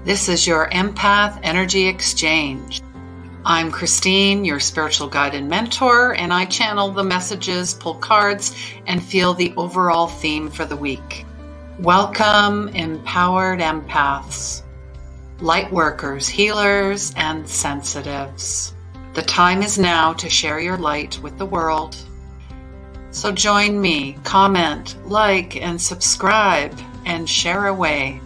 This is your Empath Energy Exchange. I'm Christine, your spiritual guide and mentor, and I channel the messages, pull cards, and feel the overall theme for the week. Welcome, empowered empaths, light workers, healers, and sensitives. The time is now to share your light with the world. So join me, comment, like, and subscribe, and share away.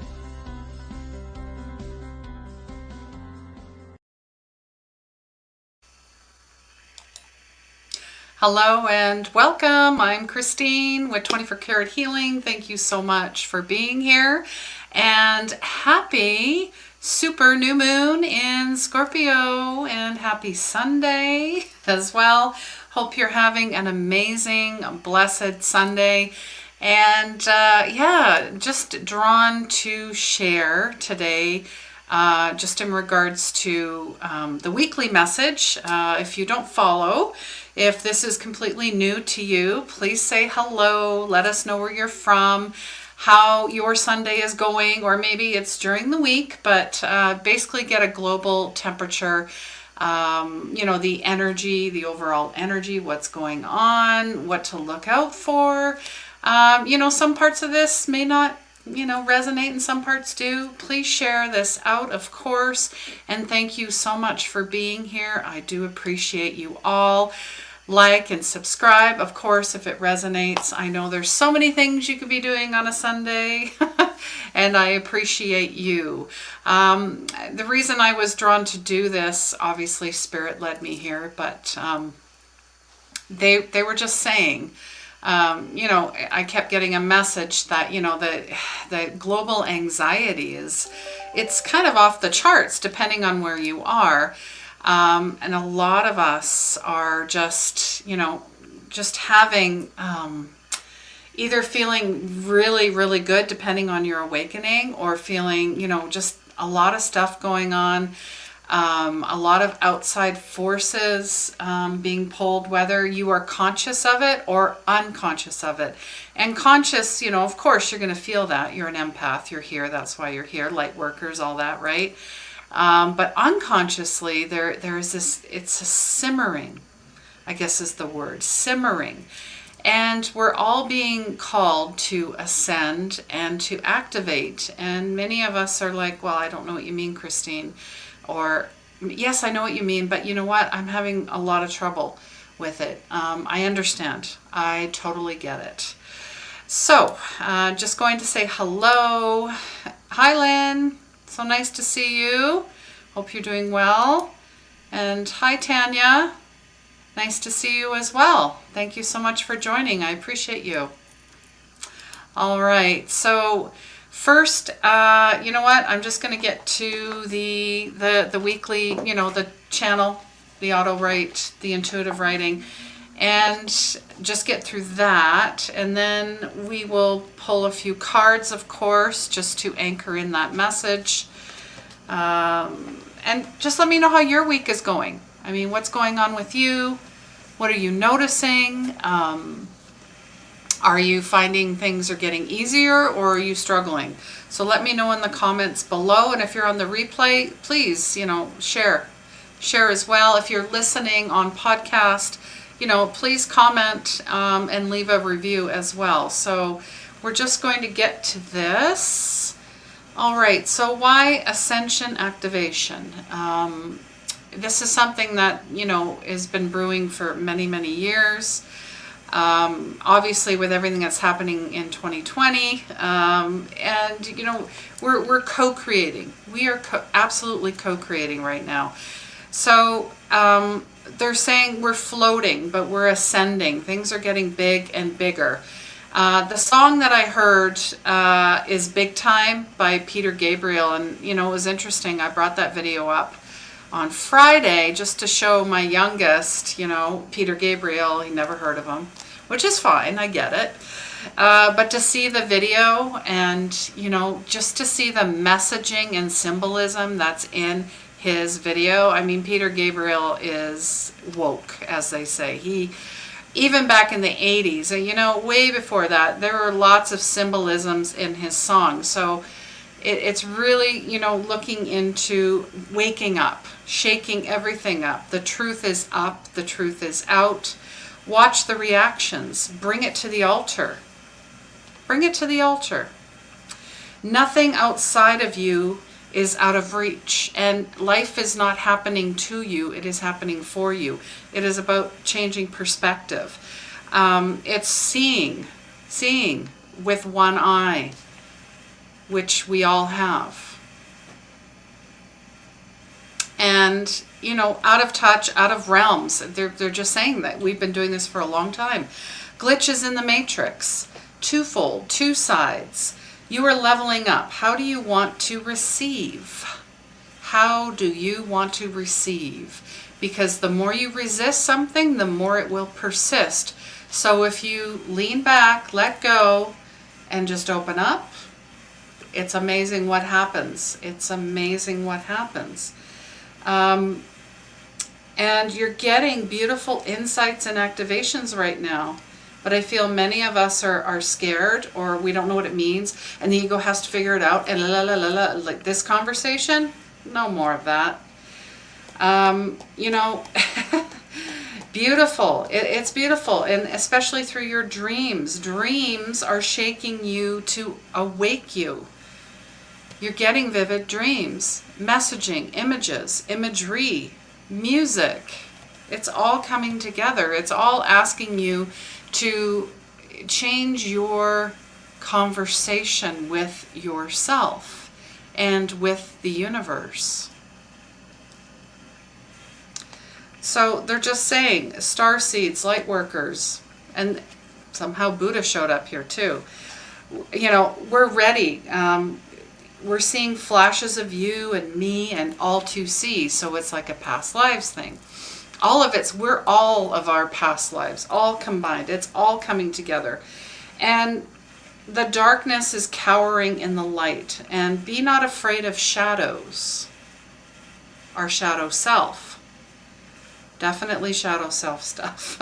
Hello and welcome. I'm Christine with 24 Karat Healing. Thank you so much for being here. And happy super new moon in Scorpio and happy Sunday as well. Hope you're having an amazing, blessed Sunday. And just drawn to share today just in regards to the weekly message. If you don't follow, if this is completely new to you, please say hello. Let us know where you're from, how your Sunday is going, or maybe it's during the week, but basically get a global temperature, the energy, the overall energy, what's going on, what to look out for. Some parts of this may not resonate and some parts do. Please share this out, of course. And thank you so much for being here. I do appreciate you all. Like and subscribe, of course, if it resonates. I know there's so many things you could be doing on a Sunday, and I appreciate you. The reason I was drawn to do this, obviously Spirit led me here, but they were just saying, I kept getting a message that, the global anxiety it's kind of off the charts depending on where you are. And a lot of us are just having, either feeling really, really good depending on your awakening, or feeling, just a lot of stuff going on. A lot of outside forces being pulled, whether you are conscious of it or unconscious of it. And conscious, of course, you're going to feel that. You're an empath. You're here. That's why you're here. Light workers, all that, right? But unconsciously, there's this, it's a simmering, I guess is the word, simmering. And we're all being called to ascend and to activate. And many of us are like, well, I don't know what you mean, Christine. Or, yes, I know what you mean, but you know what? I'm having a lot of trouble with it. I understand. I totally get it. So, just going to say hello. Hi, Lynn. So nice to see you. Hope you're doing well. And hi, Tanya. Nice to see you as well. Thank you so much for joining. I appreciate you. All right. So first, you know what? I'm just going to get to the weekly, the channel, the auto write, the intuitive writing, and just get through that. And then we will pull a few cards, of course, just to anchor in that message. And just let me know how your week is going. I mean, what's going on with you? What are you noticing? Are you finding things are getting easier, or are you struggling? So let me know in the comments below. And if you're on the replay, please, share as well. If you're listening on podcast, please comment and leave a review as well. So we're just going to get to this. All right. So why Ascension activation? This is something that, has been brewing for many, many years. Obviously with everything that's happening in 2020, and we're co-creating. We are absolutely co-creating right now. So they're saying we're floating, but we're ascending. Things are getting big and bigger. The song that I heard is Big Time by Peter Gabriel, and it was interesting. I brought that video up on Friday just to show my youngest, Peter Gabriel. He never heard of him, which is fine. I get it. But to see the video and, just to see the messaging and symbolism that's in his video. I mean, Peter Gabriel is woke, as they say. He, even back in the 80s, way before that, there were lots of symbolisms in his songs. So It's really, looking into waking up, shaking everything up. The truth is up, the truth is out. Watch the reactions. Bring it to the altar. Bring it to the altar. Nothing outside of you is out of reach, and life is not happening to you, it is happening for you. It is about changing perspective. It's seeing with one eye, which we all have. And, out of touch, out of realms. They're just saying that we've been doing this for a long time. Glitches in the matrix, twofold, two sides. You are leveling up. How do you want to receive? How do you want to receive? Because the more you resist something, the more it will persist. So if you lean back, let go, and just open up, it's amazing what happens. It's amazing what happens. And you're getting beautiful insights and activations right now. But I feel many of us are scared, or we don't know what it means, and the ego has to figure it out, and like this conversation, no more of that. Beautiful. It's beautiful, and especially through your dreams. Dreams are shaking you to awake you. You're getting vivid dreams, messaging, images, imagery, music. It's all coming together. It's all asking you to change your conversation with yourself and with the universe. So they're just saying, star seeds, light workers, and somehow Buddha showed up here too. We're ready. We're seeing flashes of you and me and all to see. So it's like a past lives thing. We're all of our past lives, all combined. It's all coming together. And the darkness is cowering in the light. And be not afraid of shadows. Our shadow self. Definitely shadow self stuff.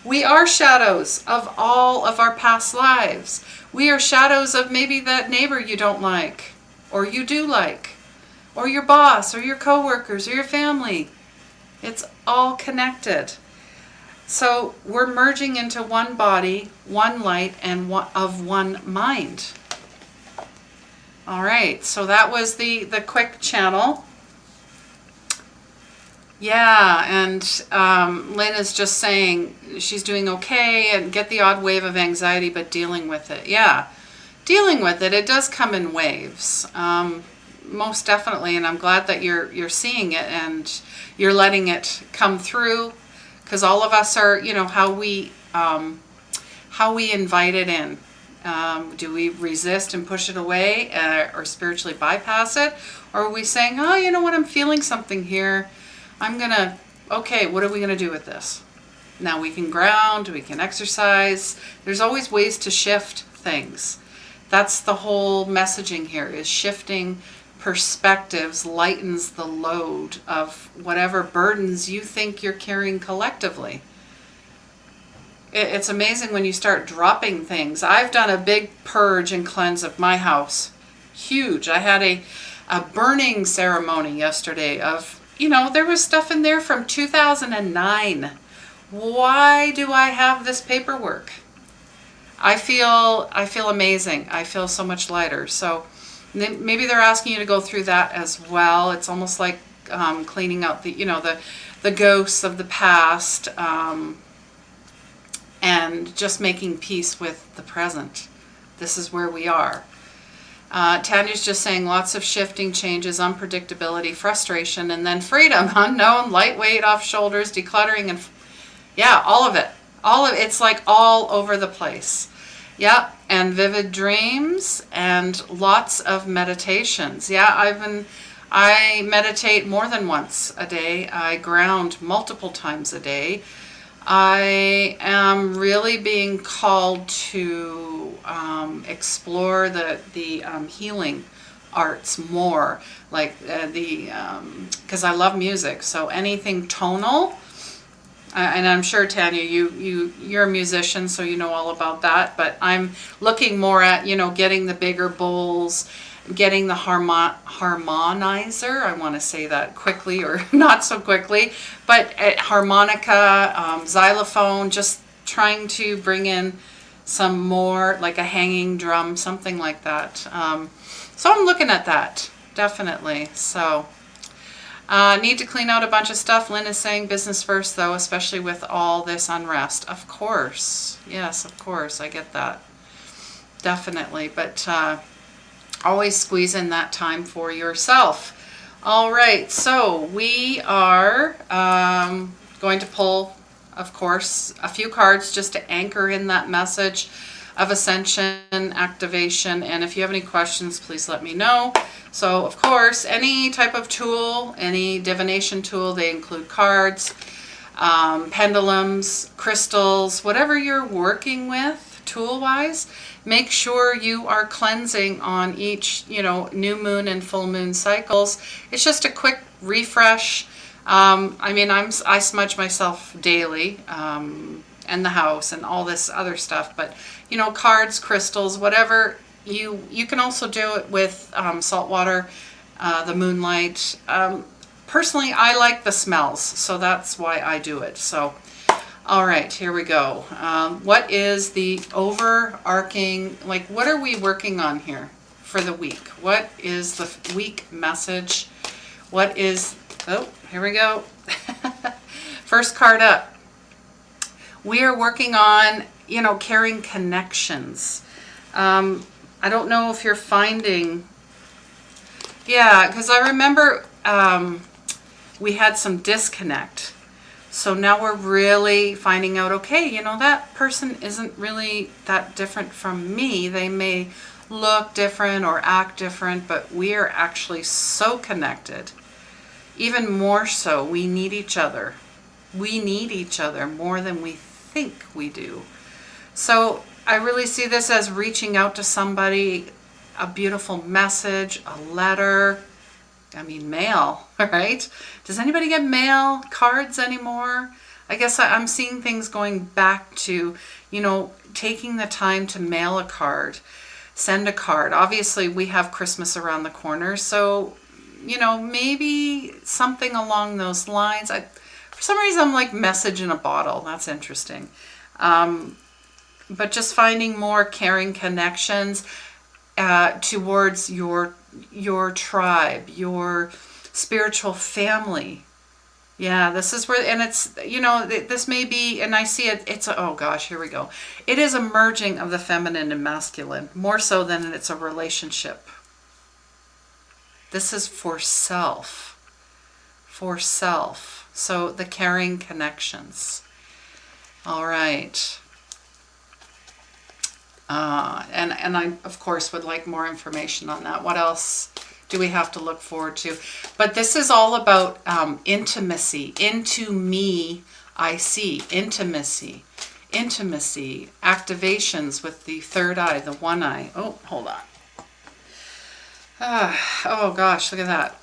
We are shadows of all of our past lives. We are shadows of maybe that neighbor you don't like, or you do like, or your boss, or your coworkers, or your family. It's all connected. So we're merging into one body, one light, and of one mind. All right, so that was the quick channel. Yeah, and Lynn is just saying she's doing okay and get the odd wave of anxiety, but dealing with it. Yeah, dealing with it. It does come in waves. Most definitely, and I'm glad that you're seeing it and you're letting it come through, because all of us are, how we invite it in. Do we resist and push it away, or spiritually bypass it, or are we saying, oh, you know what, I'm feeling something here. Okay, what are we gonna do with this? Now we can ground, we can exercise. There's always ways to shift things. That's the whole messaging here, is shifting perspectives lightens the load of whatever burdens you think you're carrying collectively. It's amazing when you start dropping things. I've done a big purge and cleanse of my house. Huge. I had a burning ceremony yesterday of, there was stuff in there from 2009. Why do I have this paperwork? I feel amazing. I feel so much lighter. So maybe they're asking you to go through that as well. It's almost like cleaning out the ghosts of the past, and just making peace with the present. This is where we are. Tanya's just saying lots of shifting, changes, unpredictability, frustration, and then freedom, unknown, lightweight, off shoulders, decluttering, and yeah, all of it. It's like all over the place. Yeah, and vivid dreams and lots of meditations. Yeah, I meditate more than once a day. I ground multiple times a day. I am really being called to explore the healing arts more, like because I love music. So anything tonal. And I'm sure, Tanya, you're a musician, so you know all about that. But I'm looking more at, getting the bigger bowls getting the harmonizer. I want to say that quickly or not so quickly, but harmonica, xylophone, just trying to bring in some more, like a hanging drum, something like that. So I'm looking at that, definitely. So need to clean out a bunch of stuff. Lynn is saying business first, though, especially with all this unrest. Of course. Yes, of course. I get that. Definitely. But always squeeze in that time for yourself. All right. So we are going to pull, of course, a few cards just to anchor in that message of ascension, activation. And if you have any questions, please let me know. So, of course, any type of tool, any divination tool, they include cards, pendulums, crystals, whatever you're working with tool-wise, make sure you are cleansing on each, new moon and full moon cycles. It's just a quick refresh. I mean, I smudge myself daily, and the house and all this other stuff, but cards, crystals, whatever. You can also do it with salt water, the moonlight. Personally, I like the smells, so that's why I do it. So, all right, here we go. What is the overarching, what are we working on here for the week? What is the week message? What is, oh, here we go. First card up. We are working on, carrying connections. I don't know if you're finding, yeah, because I remember we had some disconnect. So now we're really finding out, okay, that person isn't really that different from me. They may look different or act different, but we are actually so connected. Even more so, we need each other. We need each other more than we think we do. So I really see this as reaching out to somebody, a beautiful message, a letter, mail, right? Does anybody get mail, cards anymore? I guess I'm seeing things going back to, taking the time to mail a card, send a card. Obviously, we have Christmas around the corner, so, maybe something along those lines. For some reason, I'm like message in a bottle. That's interesting. But just finding more caring connections towards your tribe, your spiritual family. Yeah, this is where, and it's, this may be, and I see it, oh gosh, here we go. It is a merging of the feminine and masculine, more so than it's a relationship. This is for self. For self. So the caring connections. All right. And I, of course, would like more information on that. What else do we have to look forward to? But this is all about intimacy. Into me, I see. Intimacy. Intimacy. Activations with the third eye, the one eye. Oh, hold on. Oh, gosh, look at that.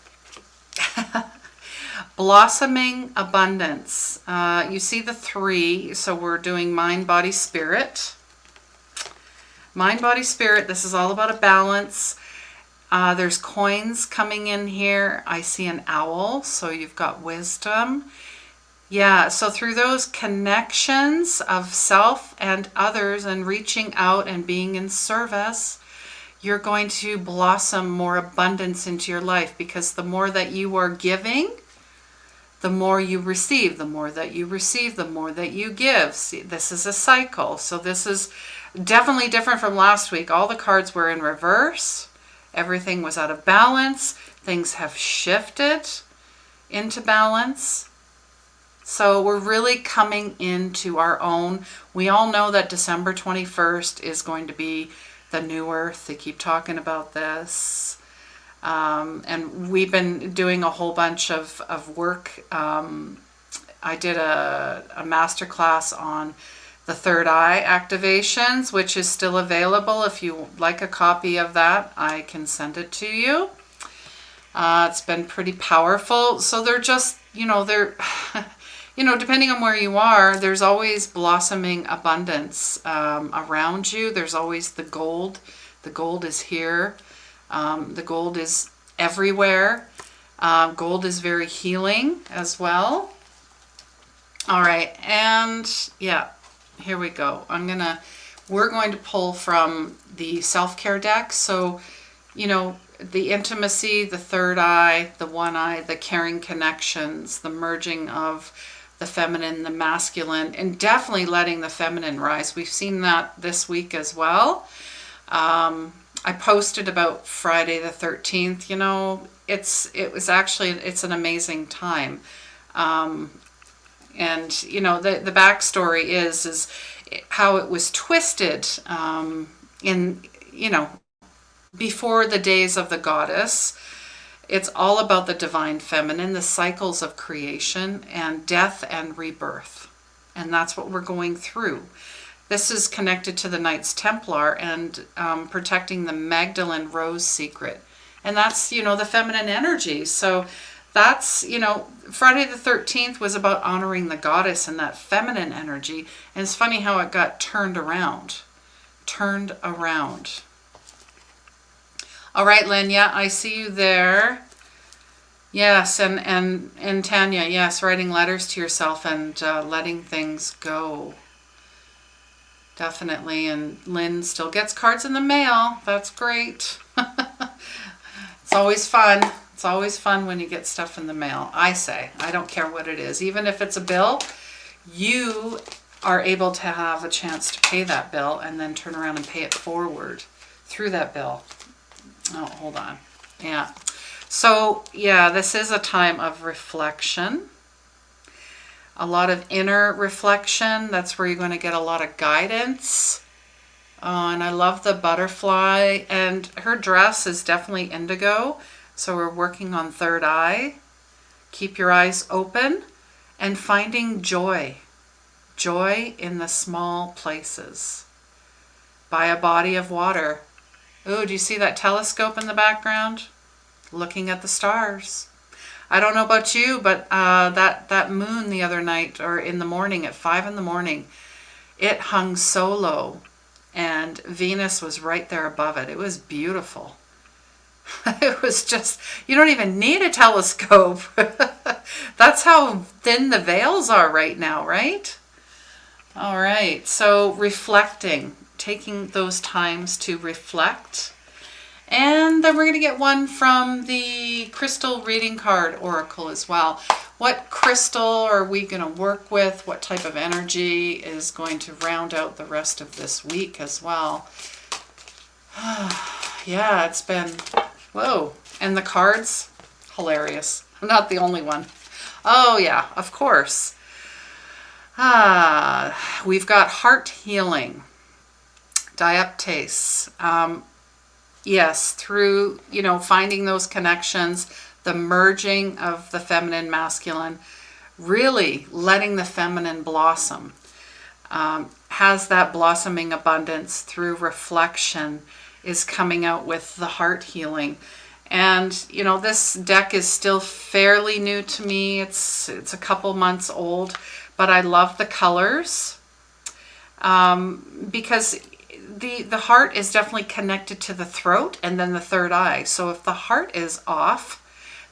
Blossoming abundance. You see the three. So we're doing mind, body, spirit. Mind, body, spirit. This is all about a balance. There's coins coming in here. I see an owl. So you've got wisdom. Yeah. So through those connections of self and others and reaching out and being in service, you're going to blossom more abundance into your life, because the more that you are giving, the more you receive. The more that you receive, the more that you give. See, this is a cycle. So this is definitely different from last week. All the cards were in reverse. Everything was out of balance. Things have shifted into balance. So we're really coming into our own. We all know that December 21st is going to be the new earth. They keep talking about this. And we've been doing a whole bunch of work. I did a masterclass on the third eye activations, which is still available. If you like a copy of that, I can send it to you. It's been pretty powerful. So they're just, they're, depending on where you are, there's always blossoming abundance around you. There's always the gold. The gold is here. The gold is everywhere. Gold is very healing as well. All right, and yeah, here we go. We're going to pull from the self-care deck. So, you know, the intimacy, the third eye, the one eye, the caring connections, the merging of the feminine, the masculine, and definitely letting the feminine rise. We've seen that this week as well. I posted about Friday the 13th. You know, it's an amazing time. And you know, the backstory is how it was twisted in, you know, before the days of the goddess. It's all about the divine feminine, the cycles of creation and death and rebirth. And that's what we're going through. This is connected to the Knights Templar and protecting the Magdalene Rose secret. And that's, you know, the feminine energy. So that's, you know, Friday the 13th was about honoring the goddess and that feminine energy. And it's funny how it got turned around. Turned around. All right, Lynn, yeah, I see you there. Yes, and Tanya, yes, writing letters to yourself and letting things go. Definitely. And Lynn still gets cards in the mail. That's great. It's always fun. It's always fun when you get stuff in the mail. I say, I don't care what it is. Even if it's a bill, you are able to have a chance to pay that bill and then turn around and pay it forward through that bill. Oh, hold on. Yeah. So, yeah, this is a time of reflection. A lot of inner reflection. That's where you're going to get a lot of guidance. And I love the butterfly. And her dress is definitely indigo. So we're working on third eye. Keep your eyes open and finding joy. Joy in the small places. By a body of water. Oh, do you see that telescope in the background? Looking at the stars. I don't know about you, but that moon the other night, or in the morning at 5 in the morning, it hung so low, and Venus was right there above it. It was beautiful. It was just, you don't even need a telescope. That's how thin the veils are right now, right? All right, so reflecting. Taking those times to reflect. And then we're going to get one from the Crystal Reading Card Oracle as well. What crystal are we going to work with? What type of energy is going to round out the rest of this week as well? Yeah, it's been, whoa. And the cards, hilarious. I'm not the only one. Oh yeah, of course. We've got heart healing. Dioptase. Yes, through, you know, finding those connections, the merging of the feminine, masculine, really letting the feminine blossom. Has that blossoming abundance through reflection is coming out with the heart healing. And, you know, this deck is still fairly new to me. It's a couple months old, but I love the colors because the heart is definitely connected to the throat and then the third eye. So if the heart is off,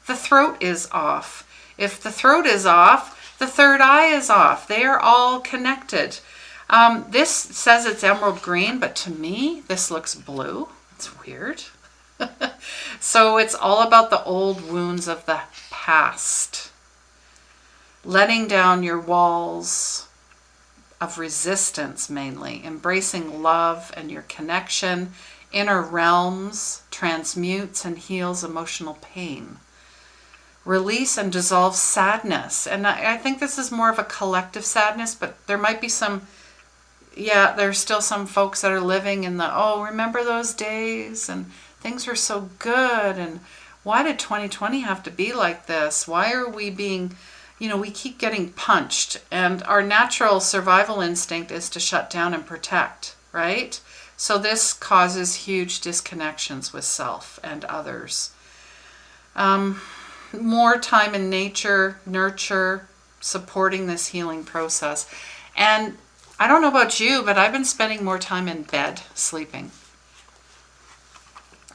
the throat is off. If the throat is off, the third eye is off. They are all connected. This says it's emerald green, but to me, this looks blue. It's weird. So it's all about the old wounds of the past. Letting down your walls of resistance, mainly embracing love and your connection. Inner realms transmutes and heals emotional pain. Release and dissolve sadness. And I think this is more of a collective sadness, but there might be some, yeah, there's still some folks that are living in the, oh, remember those days and things were so good, and why did 2020 have to be like this? Why are we being, you know, we keep getting punched, and our natural survival instinct is to shut down and protect, right? So this causes huge disconnections with self and others. More time in nature, nurture, supporting this healing process. And I don't know about you, but I've been spending more time in bed sleeping.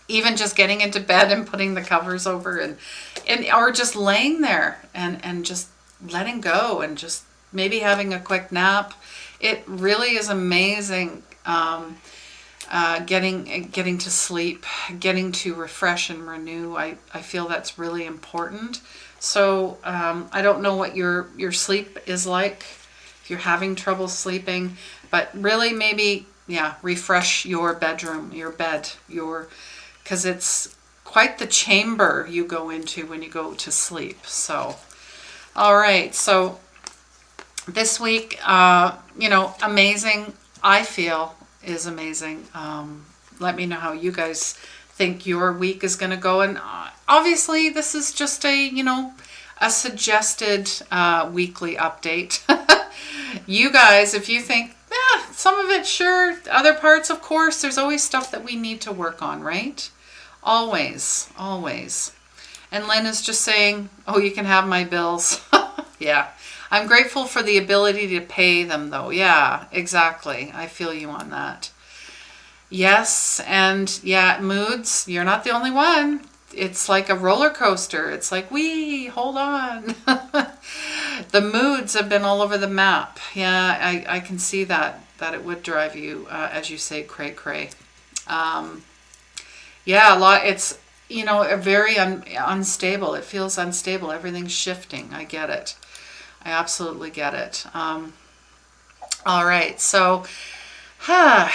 Even just getting into bed and putting the covers over and or just laying there and just letting go and just maybe having a quick nap. It really is amazing. Getting to sleep, getting to refresh and renew. I feel that's really important. So I don't know what your sleep is like, if you're having trouble sleeping, but really maybe, yeah, refresh your bedroom, your bed, because it's quite the chamber you go into when you go to sleep. So, all right. So this week, amazing, I feel, is amazing. Let me know how you guys think your week is going to go. And obviously, this is just a suggested weekly update. You guys, if you think, some of it, sure, other parts, of course, there's always stuff that we need to work on, right? Always, always. And Lynn is just saying, oh, you can have my bills. Yeah. I'm grateful for the ability to pay them, though. Yeah, exactly. I feel you on that. Yes, and yeah, moods, you're not the only one. It's like a roller coaster. It's like, hold on. The moods have been all over the map. Yeah, I can see that it would drive you, as you say, cray-cray. Yeah, a lot. It's, very unstable. It feels unstable. Everything's shifting. I get it. I absolutely get it. All right, so how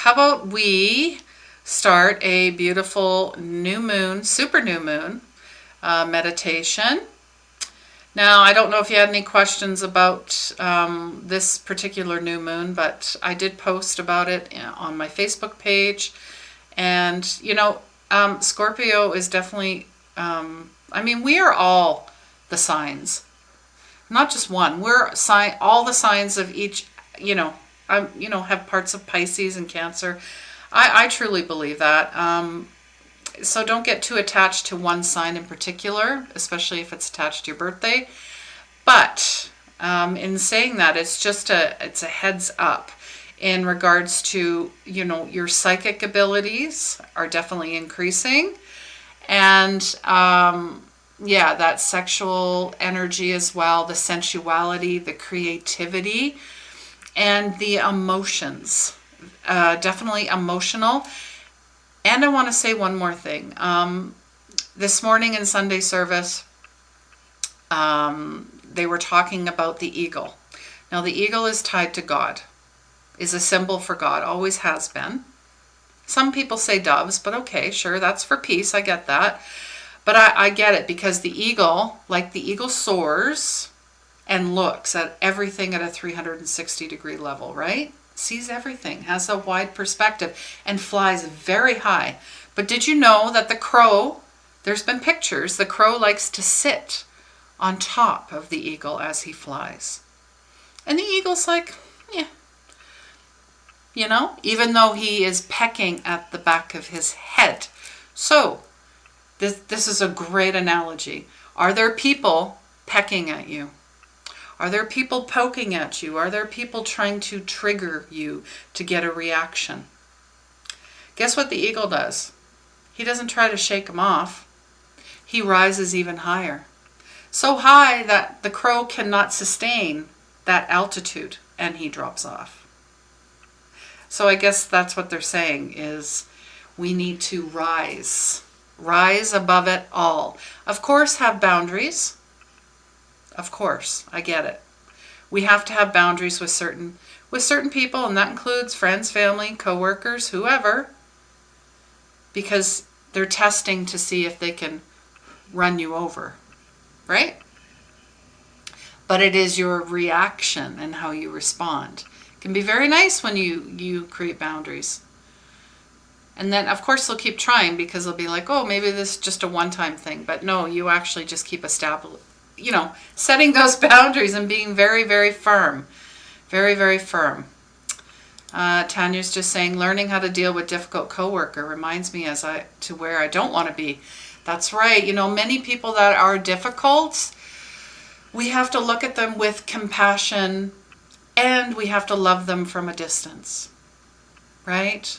about we start a beautiful new moon, super new moon meditation. Now, I don't know if you had any questions about this particular new moon, but I did post about it on my Facebook page. And, Scorpio is definitely, we are all the signs. Not just one. We're all the signs of each, have parts of Pisces and Cancer. I truly believe that. So don't get too attached to one sign in particular, especially if it's attached to your birthday. But in saying that, it's a heads up in regards to, your psychic abilities are definitely increasing. And that sexual energy as well, the sensuality, the creativity, and the emotions. Definitely emotional. And I want to say one more thing. This morning in Sunday service, they were talking about the eagle. Now, the eagle is tied to God, is a symbol for God, always has been. Some people say doves, but okay, sure, that's for peace. I get that. But I get it, because the eagle, like the eagle, soars and looks at everything at a 360-degree level, right? Sees everything, has a wide perspective, and flies very high. But did you know that the crow, there's been pictures, the crow likes to sit on top of the eagle as he flies. And the eagle's like, yeah. Even though he is pecking at the back of his head. So, this is a great analogy. Are there people pecking at you? Are there people poking at you? Are there people trying to trigger you to get a reaction? Guess what the eagle does? He doesn't try to shake them off. He rises even higher. So high that the crow cannot sustain that altitude, and he drops off. So I guess that's what they're saying, is we need to rise above it all. Of course, have boundaries. Of course, I get it. We have to have boundaries with certain people, and that includes friends, family, coworkers, whoever, because they're testing to see if they can run you over, right? But it is your reaction and how you respond. It can be very nice when you create boundaries. And then, of course, they'll keep trying, because they'll be like, oh, maybe this is just a one-time thing. But no, you actually just keep setting those boundaries and being very, very firm. Very, very firm. Tanya's just saying, learning how to deal with difficult coworker reminds me to where I don't want to be. That's right. Many people that are difficult, we have to look at them with compassion, and we have to love them from a distance. Right?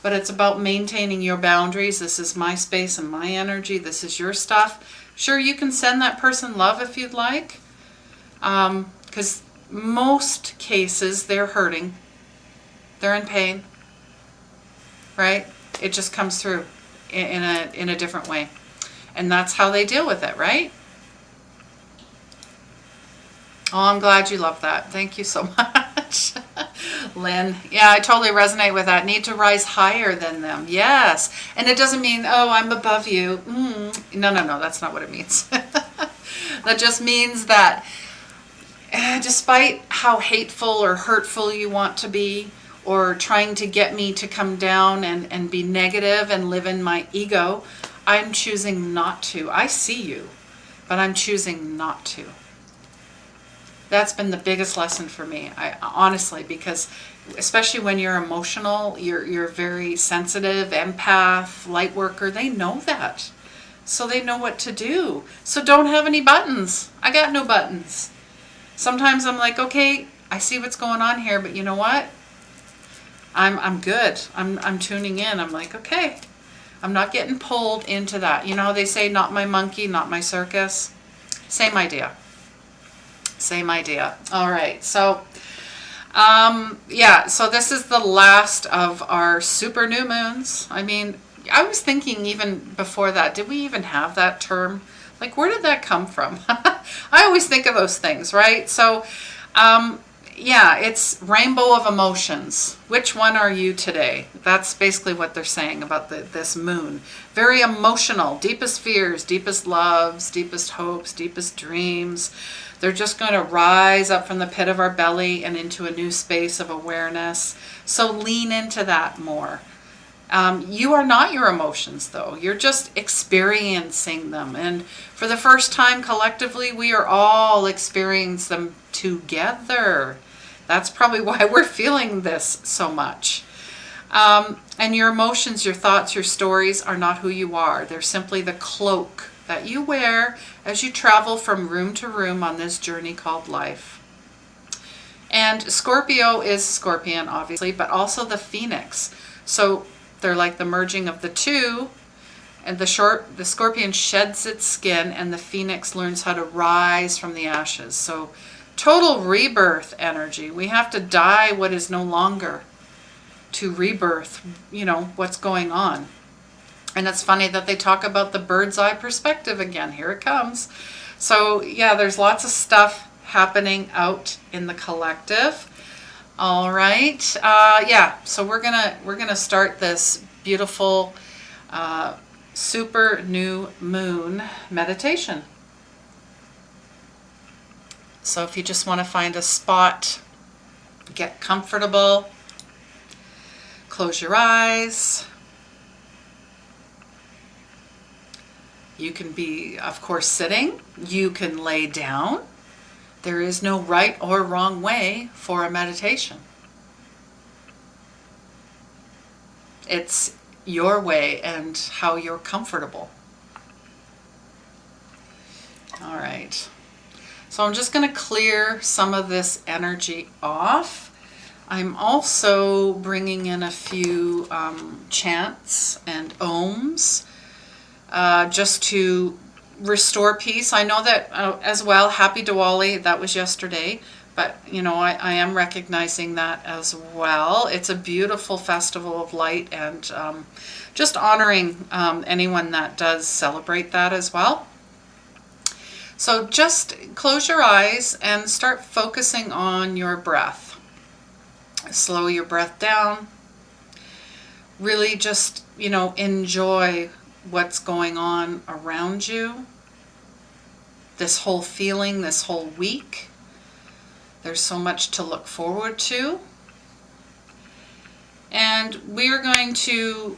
but it's about maintaining your boundaries. This is my space and my energy. This is your stuff. Sure, you can send that person love if you'd like, because most cases they're hurting. They're in pain, right? It just comes through in a different way. And that's how they deal with it, right? Oh, I'm glad you love that. Thank you so much. Lynn. Yeah, I totally resonate with that. Need to rise higher than them. Yes. And it doesn't mean, oh, I'm above you. No, that's not what it means. That just means that despite how hateful or hurtful you want to be, or trying to get me to come down and be negative and live in my ego, I'm choosing not to. I see you, but I'm choosing not to. That's been the biggest lesson for me, honestly, because especially when you're emotional, you're very sensitive, empath, light worker, they know that. So they know what to do. So don't have any buttons. I got no buttons. Sometimes I'm like, okay, I see what's going on here, but you know what? I'm good. I'm tuning in. I'm like, okay, I'm not getting pulled into that. You know how they say, not my monkey, not my circus? Same idea. Same idea. All right. So, yeah, so this is the last of our super new moons. I mean, I was thinking even before that, did we even have that term? Like, where did that come from? I always think of those things, right? So, yeah, it's rainbow of emotions. Which one are you today? That's basically what they're saying about this moon. Very emotional, deepest fears, deepest loves, deepest hopes, deepest dreams. They're just going to rise up from the pit of our belly and into a new space of awareness. So lean into that more. You are not your emotions, though. You're just experiencing them. And for the first time collectively, we are all experiencing them together. That's probably why we're feeling this so much. And your emotions, your thoughts, your stories are not who you are. They're simply the cloak that you wear as you travel from room to room on this journey called life. And Scorpio is Scorpion, obviously, but also the Phoenix. So they're like the merging of the two. And the Scorpion sheds its skin, and the Phoenix learns how to rise from the ashes. So total rebirth energy. We have to die what is no longer to rebirth, you know, what's going on. And it's funny that they talk about the bird's eye perspective again. Here it comes. So yeah, there's lots of stuff happening out in the collective. All right. Yeah. So we're gonna start this beautiful super new moon meditation. So if you just want to find a spot, get comfortable, close your eyes. You can be, of course, sitting. You can lay down. There is no right or wrong way for a meditation. It's your way and how you're comfortable. All right. So I'm just going to clear some of this energy off. I'm also bringing in a few chants and ohms just to restore peace. I know that as well. Happy Diwali, that was yesterday. But, you know, I am recognizing that as well. It's a beautiful festival of light, and just honoring anyone that does celebrate that as well. So just close your eyes and start focusing on your breath. Slow your breath down. Really just, you know, enjoy what's going on around you. This whole feeling, this whole week. There's so much to look forward to. And we are going to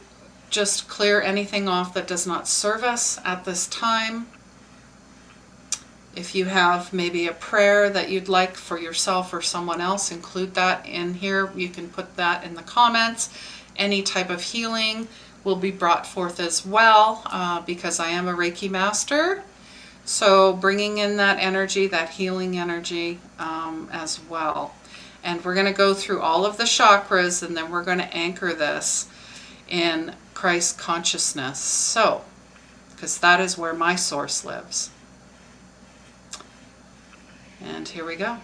just clear anything off that does not serve us at this time. If you have maybe a prayer that you'd like for yourself or someone else, include that in here. You can put that in the comments. Any type of healing will be brought forth as well, because I am a Reiki master. So bringing in that energy, that healing energy as well. And we're going to go through all of the chakras, and then we're going to anchor this in Christ consciousness. So, because that is where my source lives. And here we go.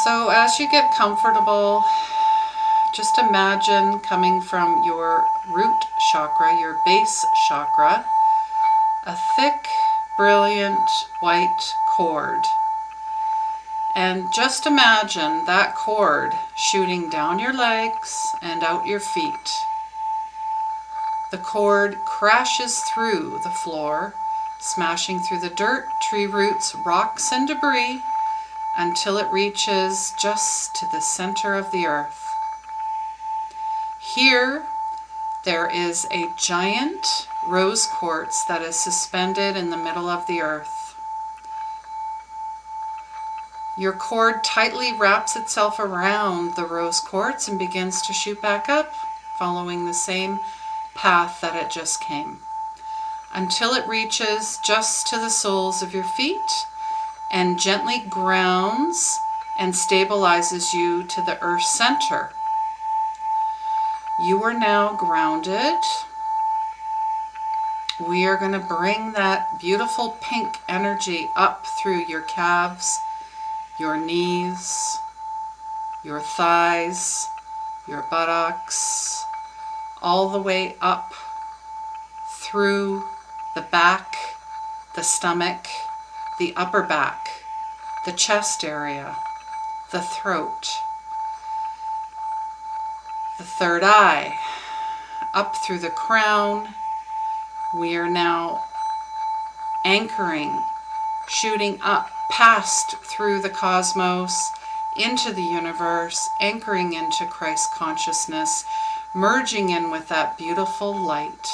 So as you get comfortable, just imagine coming from your root chakra, your base chakra, a thick, brilliant white cord. And just imagine that cord shooting down your legs and out your feet. The cord crashes through the floor, smashing through the dirt, tree roots, rocks, and debris, until it reaches just to the center of the earth. Here, there is a giant rose quartz that is suspended in the middle of the earth. Your cord tightly wraps itself around the rose quartz and begins to shoot back up, following the same path that it just came, until it reaches just to the soles of your feet and gently grounds and stabilizes you to the earth's center. You are now grounded. We are going to bring that beautiful pink energy up through your calves, your knees, your thighs, your buttocks, all the way up through the back, the stomach, the upper back, the chest area, the throat, the third eye, up through the crown. We are now anchoring, shooting up, past through the cosmos, into the universe, anchoring into Christ consciousness, merging in with that beautiful light.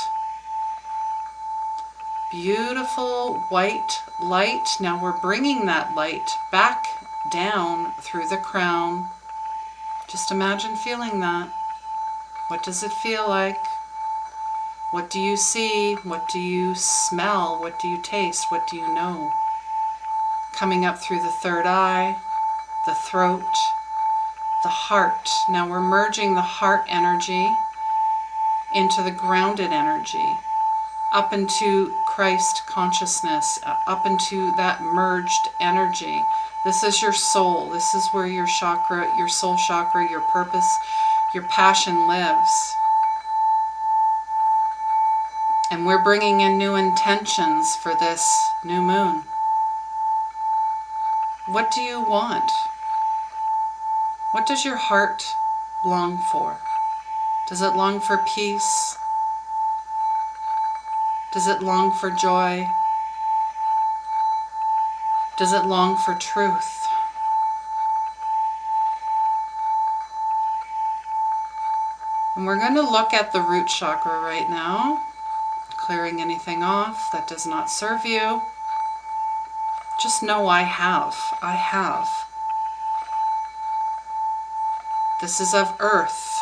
Beautiful white light. Now we're bringing that light back down through the crown. Just imagine feeling that. What does it feel like? What do you see? What do you smell? What do you taste? What do you know? Coming up through the third eye, the throat, the heart. Now we're merging the heart energy into the grounded energy, up into Christ consciousness, up into that merged energy. This is your soul. This is where your chakra, your soul chakra, your purpose, your passion lives. And we're bringing in new intentions for this new moon. What do you want? What does your heart long for? Does it long for peace? Does it long for joy? Does it long for truth? And we're going to look at the root chakra right now, clearing anything off that does not serve you. Just know I have. This is of earth.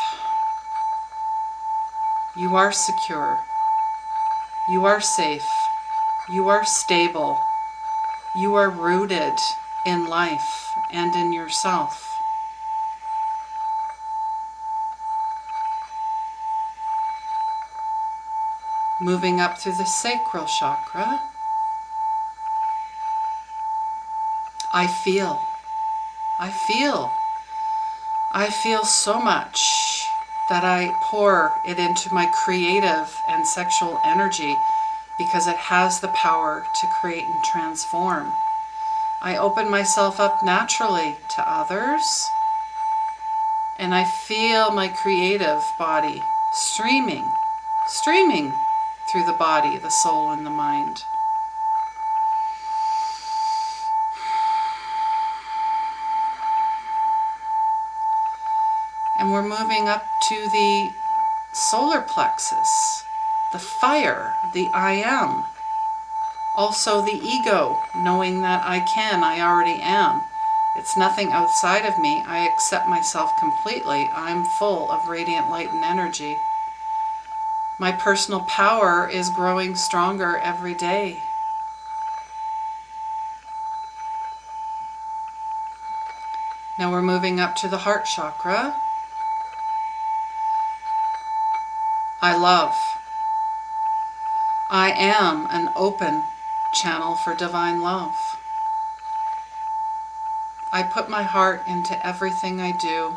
You are secure. You are safe. You are stable. You are rooted in life and in yourself. Moving up through the sacral chakra, I feel so much that I pour it into my creative and sexual energy because it has the power to create and transform. I open myself up naturally to others, and I feel my creative body streaming through the body, the soul, and the mind. And we're moving up to the solar plexus, the fire, the I am. Also the ego, knowing that I already am. It's nothing outside of me. I accept myself completely. I'm full of radiant light and energy. My personal power is growing stronger every day. Now we're moving up to the heart chakra. I love. I am an open channel for divine love. I put my heart into everything I do.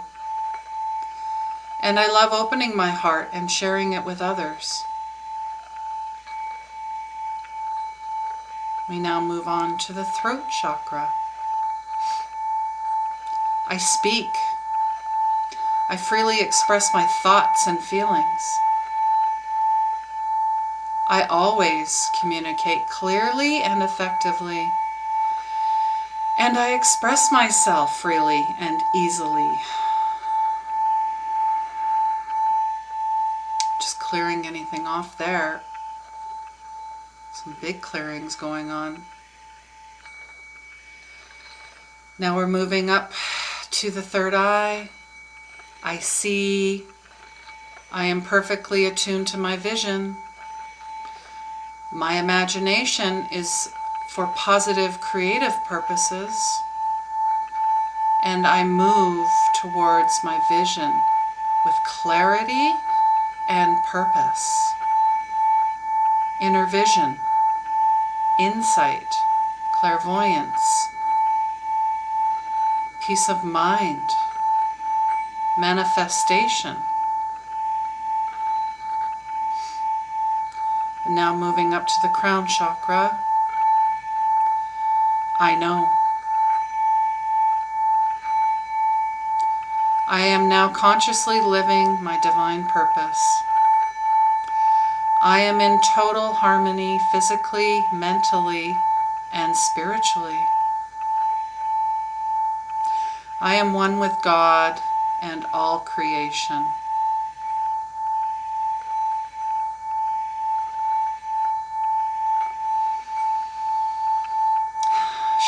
And I love opening my heart and sharing it with others. We now move on to the throat chakra. I speak. I freely express my thoughts and feelings. I always communicate clearly and effectively. And I express myself freely and easily. Just clearing anything off there. Some big clearings going on. Now we're moving up to the third eye. I see. I am perfectly attuned to my vision. My imagination is for positive, creative purposes. And I move towards my vision with clarity and purpose. Inner vision, insight, clairvoyance, peace of mind, manifestation. And now moving up to the crown chakra, I know. I am now consciously living my divine purpose. I am in total harmony physically, mentally, and spiritually. I am one with God and all creation.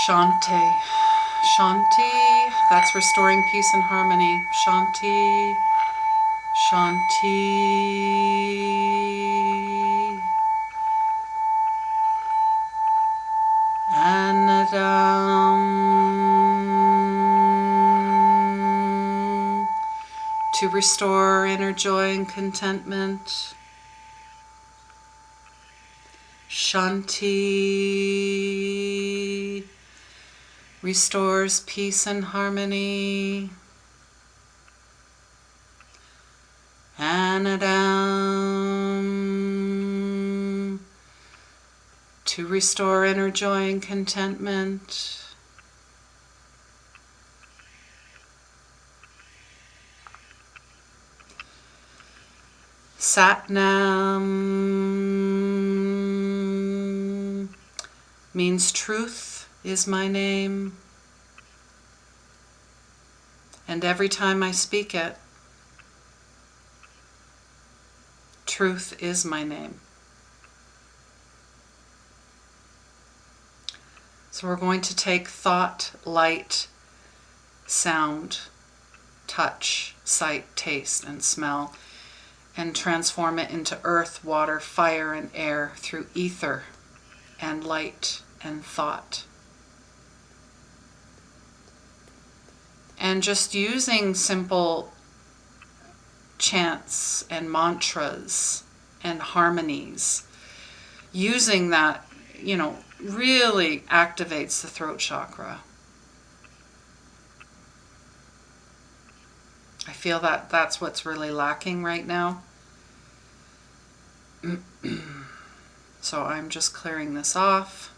Shanti. Shanti, that's restoring peace and harmony. Shanti. Shanti. Anadam. To restore inner joy and contentment. Shanti restores peace and harmony. Anadam to restore inner joy and contentment. Satnam means truth is my name. And every time I speak it, truth is my name. So we're going to take thought, light, sound, touch, sight, taste, and smell, and transform it into earth, water, fire, and air through ether and light and thought. And just using simple chants and mantras and harmonies, using that, really activates the throat chakra. I feel that that's what's really lacking right now. So I'm just clearing this off.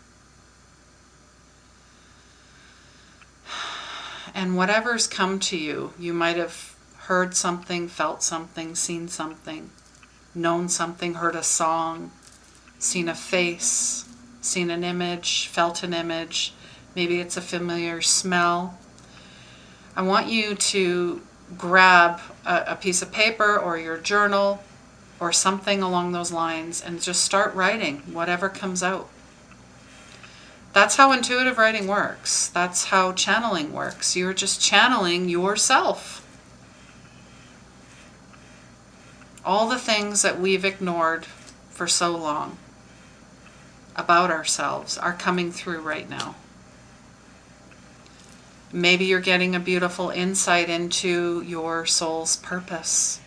And whatever's come to you, you might have heard something, felt something, seen something, known something, heard a song, seen a face, seen an image, felt an image. Maybe it's a familiar smell. I want you to grab a piece of paper or your journal or something along those lines and just start writing whatever comes out. That's how intuitive writing works. That's how channeling works. You're just channeling yourself. All the things that we've ignored for so long about ourselves are coming through right now. Maybe you're getting a beautiful insight into your soul's purpose.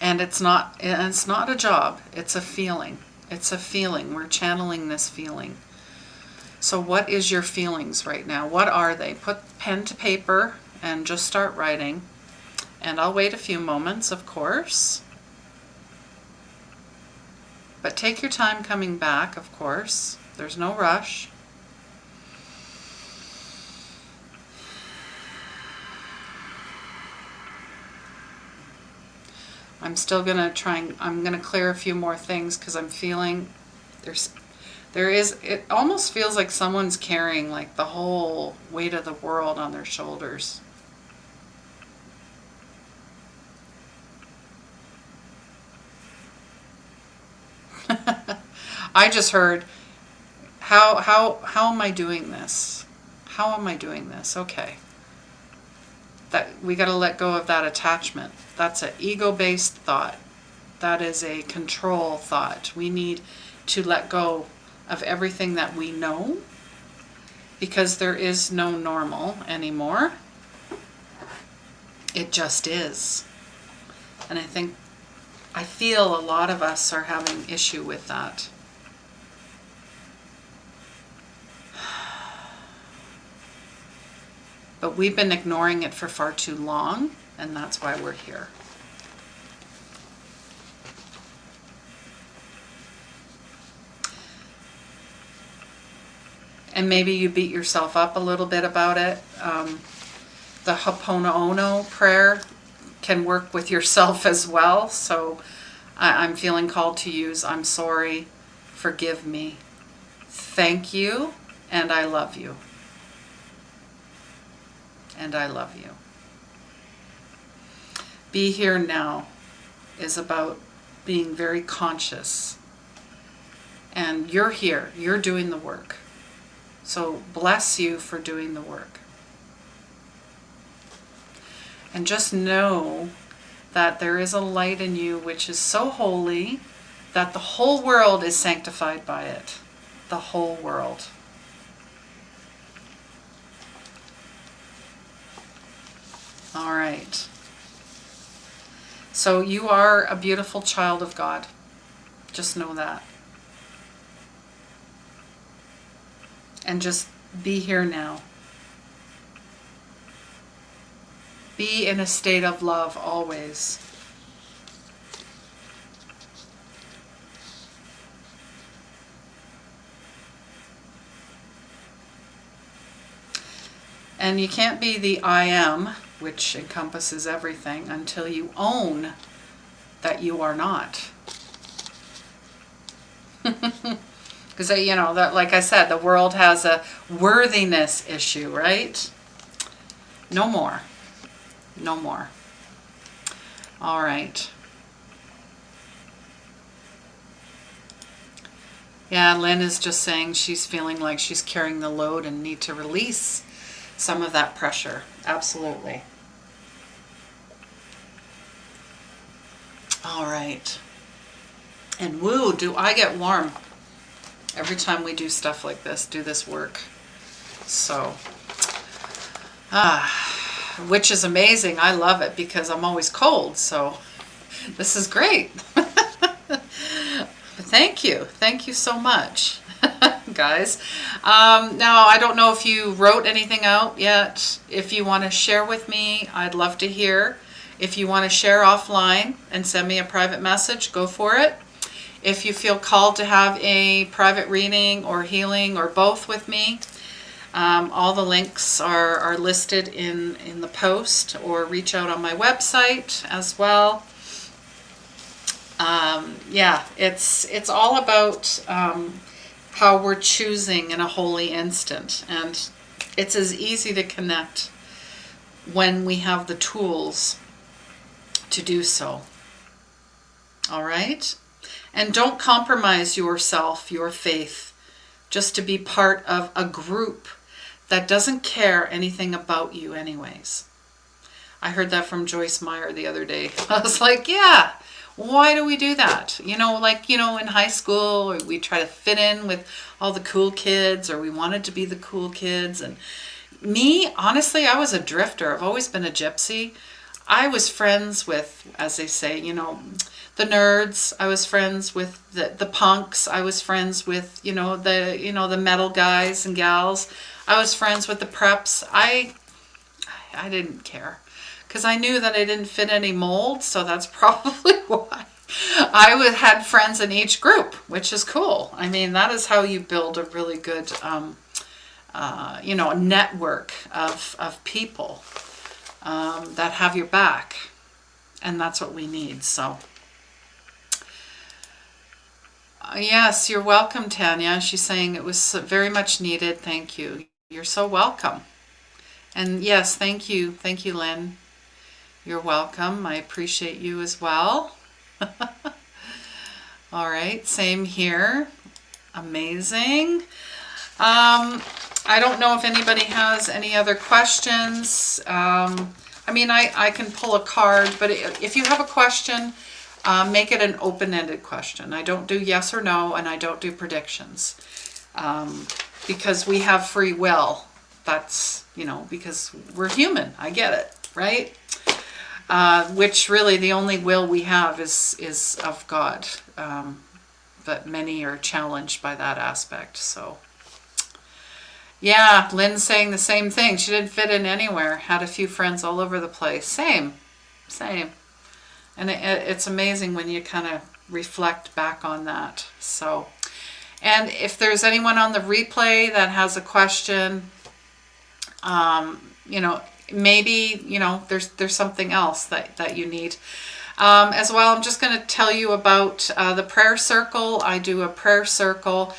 And it's not a job, it's a feeling. It's a feeling. We're channeling this feeling. So what is your feelings right now? What are they? Put pen to paper and just start writing. And I'll wait a few moments, of course. But take your time coming back, of course. There's no rush. I'm still going to I'm going to clear a few more things because I'm feeling it almost feels like someone's carrying like the whole weight of the world on their shoulders. I just heard, how am I doing this? How am I doing this? Okay. That we got to let go of that attachment. That's an ego-based thought. That is a control thought. We need to let go of everything that we know, because there is no normal anymore. It just is. And I feel a lot of us are having issue with that. But we've been ignoring it for far too long, and that's why we're here. And maybe you beat yourself up a little bit about it. The Ho'oponopono prayer can work with yourself as well. So I'm feeling called to use I'm sorry, forgive me, thank you, and I love you. And I love you. Be here now is about being very conscious. And you're here. You're doing the work. So bless you for doing the work. And just know that there is a light in you which is so holy that the whole world is sanctified by it. The whole world. All right. So you are a beautiful child of God. Just know that. And just be here now. Be in a state of love always. And you can't be the I am, which encompasses everything, until you own that you are not. Because, that, like I said, the world has a worthiness issue, right? No more. No more. All right. Yeah, Lynn is just saying she's feeling like she's carrying the load and need to release some of that pressure. Absolutely. All right. And woo, do I get warm every time we do stuff like this, do this work. So, which is amazing. I love it because I'm always cold. So this is great. Thank you. Thank you so much, guys. Now, I don't know if you wrote anything out yet. If you want to share with me, I'd love to hear. If you want to share offline and send me a private message, go for it. If you feel called to have a private reading or healing or both with me, all the links are listed in the post, or reach out on my website as well. Yeah, it's all about how we're choosing in a holy instant, and it's as easy to connect when we have the tools to do so. All right? And don't compromise yourself, your faith, just to be part of a group that doesn't care anything about you anyways. I heard that from Joyce Meyer the other day. I was like, yeah, Why do we do that? Like, in high school, we try to fit in with all the cool kids, or we wanted to be the cool kids. And me, honestly, I was a drifter. I've always been a gypsy. I was friends with, as they say, the nerds. I was friends with the punks. I was friends with, the metal guys and gals. I was friends with the preps. I didn't care, because I knew that I didn't fit any mold. So that's probably why I had friends in each group, which is cool. I mean, that is how you build a really good, a network of people that have your back. And that's what we need. So, yes, you're welcome, Tanya. She's saying it was very much needed. Thank you. You're so welcome. And yes, thank you. Thank you, Lynn. You're welcome. I appreciate you as well. All right, same here. Amazing. I don't know if anybody has any other questions. I mean, I can pull a card, but if you have a question, make it an open-ended question. I don't do yes or no, and I don't do predictions, because we have free will. That's, because we're human. I get it, right? Which really the only will we have is of God. But many are challenged by that aspect. So, yeah, Lynn's saying the same thing. She didn't fit in anywhere. Had a few friends all over the place. Same. And it's amazing when you kind of reflect back on that. So, and if there's anyone on the replay that has a question, maybe, there's something else that you need. As well, I'm just going to tell you about the prayer circle. I do a prayer circle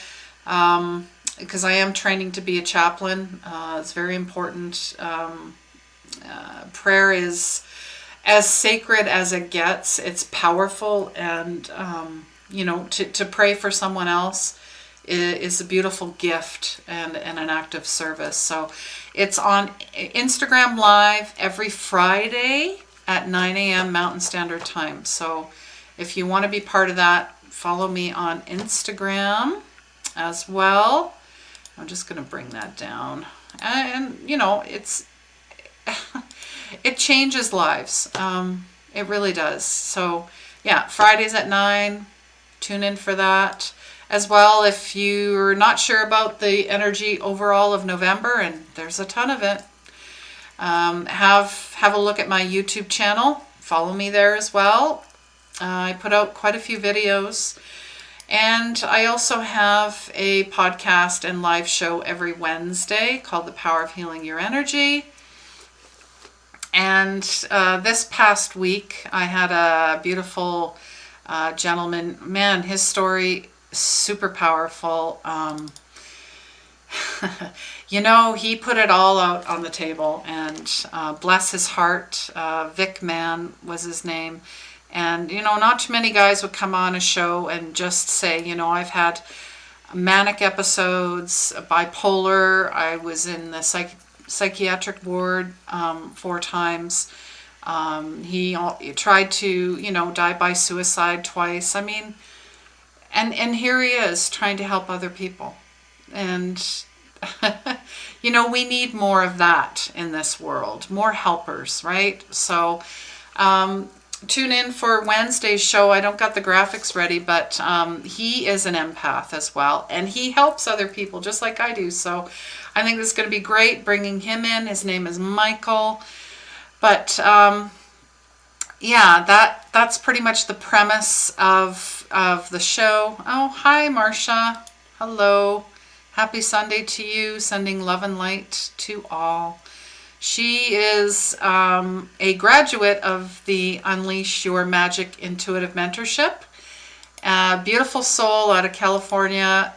because I am training to be a chaplain. It's very important. Prayer is as sacred as it gets. It's powerful, and to pray for someone else is a beautiful gift and an act of service. So it's on Instagram Live every Friday at 9 a.m. Mountain Standard Time. So if you want to be part of that, follow me on Instagram as well. I'm just going to bring that down. And it changes lives. It really does. So yeah, Fridays at 9, tune in for that. As well, if you're not sure about the energy overall of November, and there's a ton of it, have a look at my YouTube channel. Follow me there as well. I put out quite a few videos. And I also have a podcast and live show every Wednesday called The Power of Healing Your Energy. And this past week, I had a beautiful gentleman. Man, his story, super powerful. He put it all out on the table, and bless his heart. Vic Mann was his name. And, not too many guys would come on a show and just say, I've had manic episodes, bipolar. I was in the psychiatric ward 4 times. He tried to, die by suicide twice. I mean, and here he is trying to help other people. And, we need more of that in this world, more helpers, right? So, tune in for Wednesday's show. I don't got the graphics ready, but he is an empath as well, and he helps other people just like I do. So I think this is going to be great bringing him in. His name is Michael. But that's pretty much the premise of the show. Oh, hi, Marcia. Hello. Happy Sunday to you. Sending love and light to all. She is a graduate of the Unleash Your Magic Intuitive Mentorship. Beautiful soul out of California.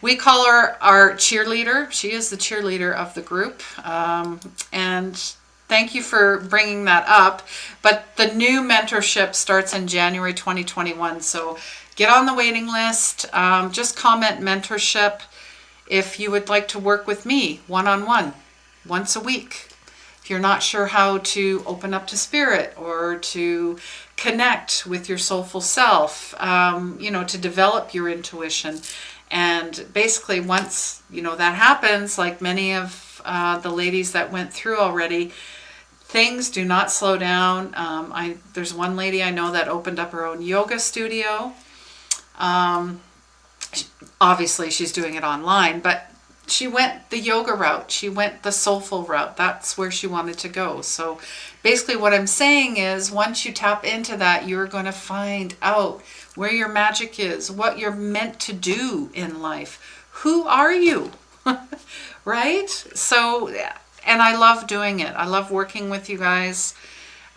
We call her our cheerleader. She is the cheerleader of the group. And thank you for bringing that up. But the new mentorship starts in January 2021. So get on the waiting list. Just comment mentorship if you would like to work with me one-on-one. Once a week. if you're not sure how to open up to spirit or to connect with your soulful self, to develop your intuition. And basically once, that happens, like many of the ladies that went through already, things do not slow down. There's one lady I know that opened up her own yoga studio. Obviously she's doing it online, but she went the yoga route. She went the soulful route. That's where she wanted to go. So basically what I'm saying is, once you tap into that, you're going to find out where your magic is, what you're meant to do in life. Who are you? Right? So, and I love doing it. I love working with you guys.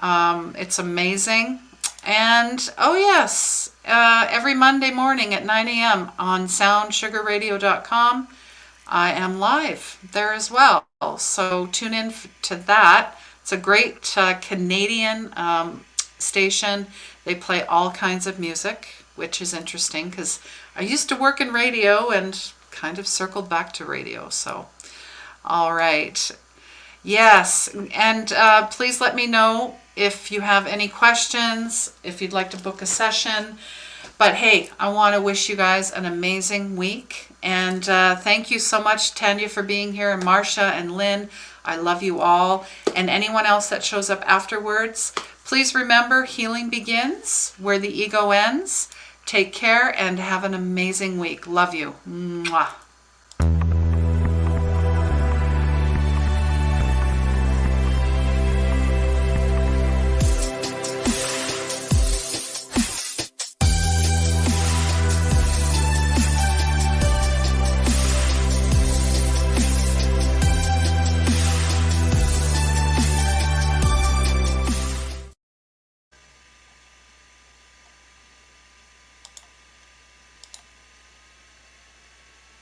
It's amazing. And, oh yes, every Monday morning at 9 a.m. on soundsugarradio.com, I am live there as well. So tune in to that. It's a great Canadian station. They play all kinds of music, which is interesting because I used to work in radio and kind of circled back to radio. So, all right. Yes, and please let me know if you have any questions, if you'd like to book a session. But hey, I want to wish you guys an amazing week. And thank you so much, Tanya, for being here, and Marcia and Lynn. I love you all. And anyone else that shows up afterwards, please remember, healing begins where the ego ends. Take care and have an amazing week. Love you. Mwah.